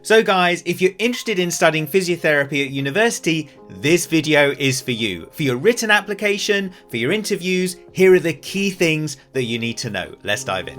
So guys, if you're interested in studying physiotherapy at university, this video is for you. For your written application, for your interviews, here are the key things that you need to know. Let's dive in.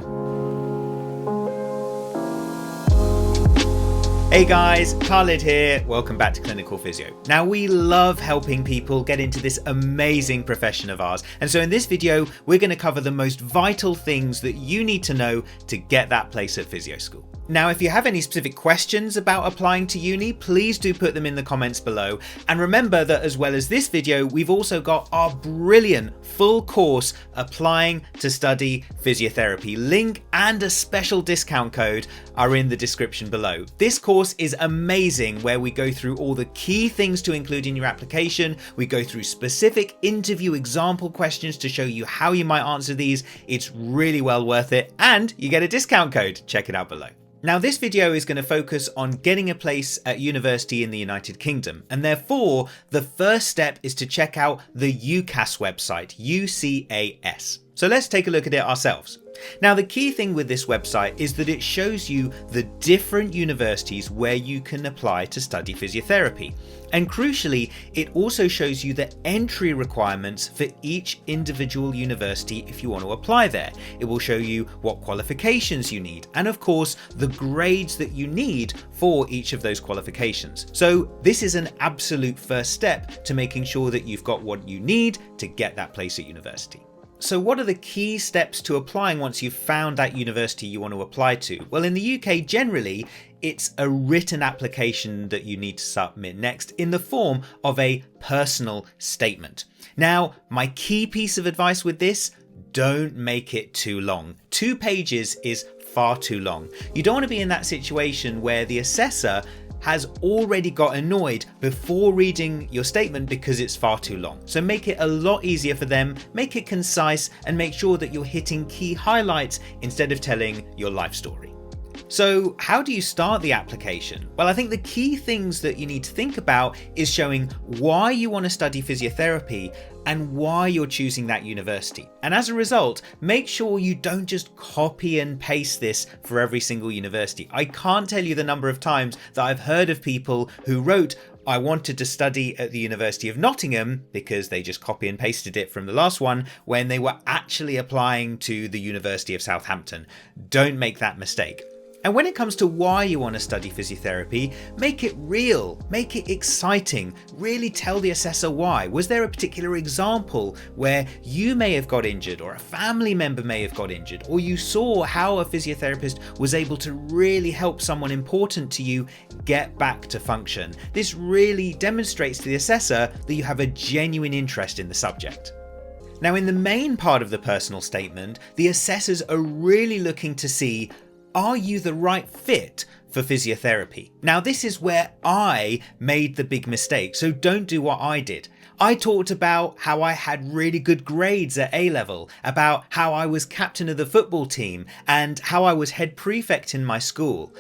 Hey guys, Khalid here. Welcome back to Clinical Physio. Now we love helping people get into this amazing profession of ours. And so in this video, we're going to cover the most vital things that you need to know to get that place at physio school. Now, if you have any specific questions about applying to uni, please do put them in the comments below. And remember that as well as this video, we've also got our brilliant full course Applying to Study Physiotherapy. Link and a special discount code are in the description below. This course is amazing, where we go through all the key things to include in your application. We go through specific interview example questions to show you how you might answer these. It's really well worth it, and you get a discount code. Check it out below. Now this video is going to focus on getting a place at university in the United Kingdom, and therefore the first step is to check out the UCAS website, UCAS. So let's take a look at it ourselves. Now the key thing with this website is that it shows you the different universities where you can apply to study physiotherapy. And crucially, it also shows you the entry requirements for each individual university if you want to apply there. It will show you what qualifications you need, and of course the grades that you need for each of those qualifications. So this is an absolute first step to making sure that you've got what you need to get that place at university. So what are the key steps to applying once you've found that university you want to apply to? Well, in the UK generally, it's a written application that you need to submit next in the form of a personal statement. Now, my key piece of advice with this, don't make it too long. 2 pages is far too long. You don't want to be in that situation where the assessor has already got annoyed before reading your statement because it's far too long. So make it a lot easier for them, make it concise, and make sure that you're hitting key highlights instead of telling your life story. So how do you start the application? Well, I think the key things that you need to think about is showing why you want to study physiotherapy and why you're choosing that university. And as a result, make sure you don't just copy and paste this for every single university. I can't tell you the number of times that I've heard of people who wrote, I wanted to study at the University of Nottingham, because they just copy and pasted it from the last one when they were actually applying to the University of Southampton. Don't make that mistake. And when it comes to why you want to study physiotherapy, make it real, make it exciting, really tell the assessor why. Was there a particular example where you may have got injured, or a family member may have got injured, or you saw how a physiotherapist was able to really help someone important to you get back to function? This really demonstrates to the assessor that you have a genuine interest in the subject. Now, in the main part of the personal statement, the assessors are really looking to see, are you the right fit for physiotherapy? Now, this is where I made the big mistake, so don't do what I did. I talked about how I had really good grades at A-level, about how I was captain of the football team, and how I was head prefect in my school.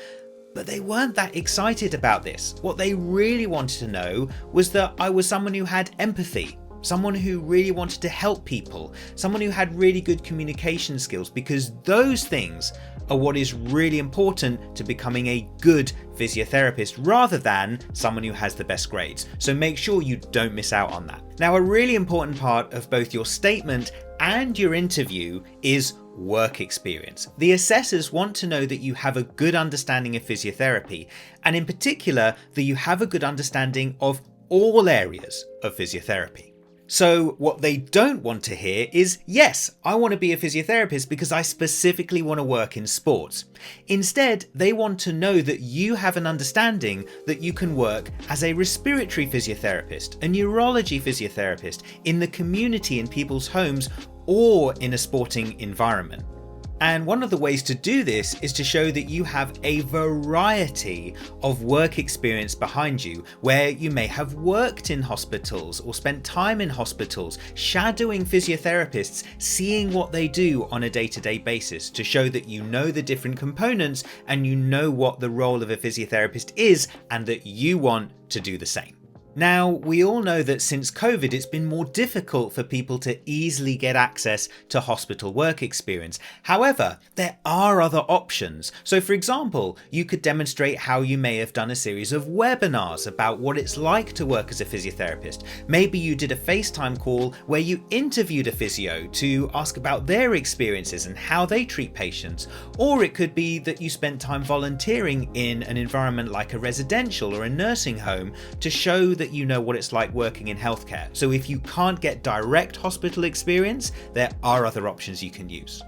But they weren't that excited about this. What they really wanted to know was that I was someone who had empathy, someone who really wanted to help people, someone who had really good communication skills, because those things are what is really important to becoming a good physiotherapist, rather than someone who has the best grades. So make sure you don't miss out on that. Now, a really important part of both your statement and your interview is work experience. The assessors want to know that you have a good understanding of physiotherapy, and in particular, that you have a good understanding of all areas of physiotherapy. So what they don't want to hear is, yes, I want to be a physiotherapist because I specifically want to work in sports. Instead, they want to know that you have an understanding that you can work as a respiratory physiotherapist, a neurology physiotherapist, in the community, in people's homes, or in a sporting environment. And one of the ways to do this is to show that you have a variety of work experience behind you, where you may have worked in hospitals or spent time in hospitals, shadowing physiotherapists, seeing what they do on a day-to-day basis, to show that you know the different components and you know what the role of a physiotherapist is, and that you want to do the same. Now, we all know that since COVID, it's been more difficult for people to easily get access to hospital work experience. However, there are other options. So for example, you could demonstrate how you may have done a series of webinars about what it's like to work as a physiotherapist. Maybe you did a FaceTime call where you interviewed a physio to ask about their experiences and how they treat patients. Or it could be that you spent time volunteering in an environment like a residential or a nursing home to show that you know what it's like working in healthcare. So if you can't get direct hospital experience, there are other options you can use.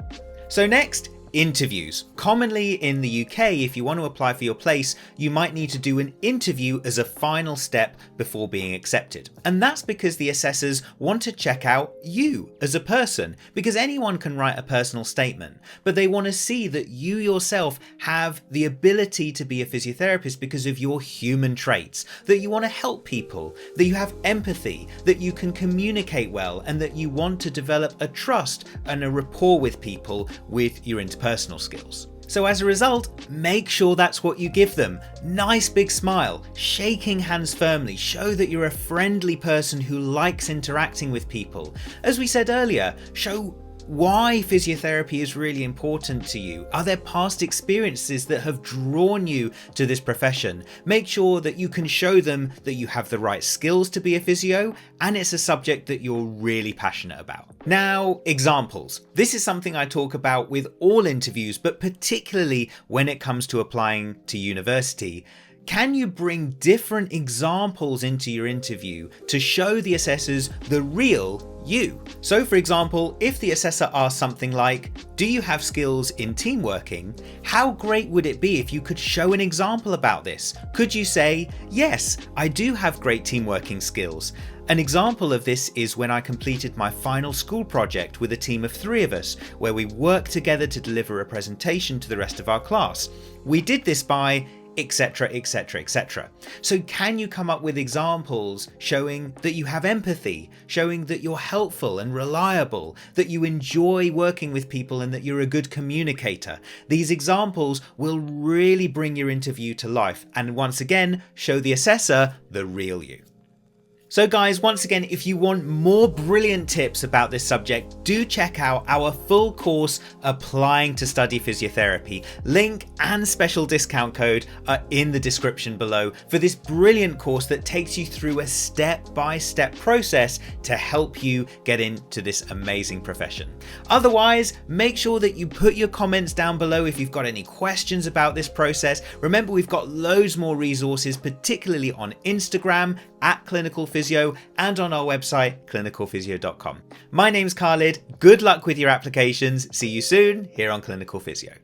So next, interviews. Commonly in the UK, if you want to apply for your place, you might need to do an interview as a final step before being accepted. And that's because the assessors want to check out you as a person, because anyone can write a personal statement, but they want to see that you yourself have the ability to be a physiotherapist because of your human traits, that you want to help people, that you have empathy, that you can communicate well, and that you want to develop a trust and a rapport with people with your interpersonal skills. So as a result, make sure that's what you give them. Nice big smile, shaking hands firmly, show that you're a friendly person who likes interacting with people. As we said earlier, show why physiotherapy is really important to you. Are there past experiences that have drawn you to this profession? Make sure that you can show them that you have the right skills to be a physio and it's a subject that you're really passionate about. Now, examples. This is something I talk about with all interviews, but particularly when it comes to applying to university. Can you bring different examples into your interview to show the assessors the real you? So for example, if the assessor asks something like, do you have skills in team working? How great would it be if you could show an example about this? Could you say, yes, I do have great team working skills. An example of this is when I completed my final school project with a team of 3 of us, where we worked together to deliver a presentation to the rest of our class. We did this by etc, etc, etc. So can you come up with examples showing that you have empathy, showing that you're helpful and reliable, that you enjoy working with people and that you're a good communicator? These examples will really bring your interview to life and once again show the assessor the real you. So guys, once again, if you want more brilliant tips about this subject, do check out our full course, Applying to Study Physiotherapy. Link and special discount code are in the description below for this brilliant course that takes you through a step-by-step process to help you get into this amazing profession. Otherwise, make sure that you put your comments down below if you've got any questions about this process. Remember, we've got loads more resources, particularly on Instagram @ClinicalPhysio and on our website clinicalphysio.com. My name's Khalid. Good luck with your applications. See you soon here on Clinical Physio.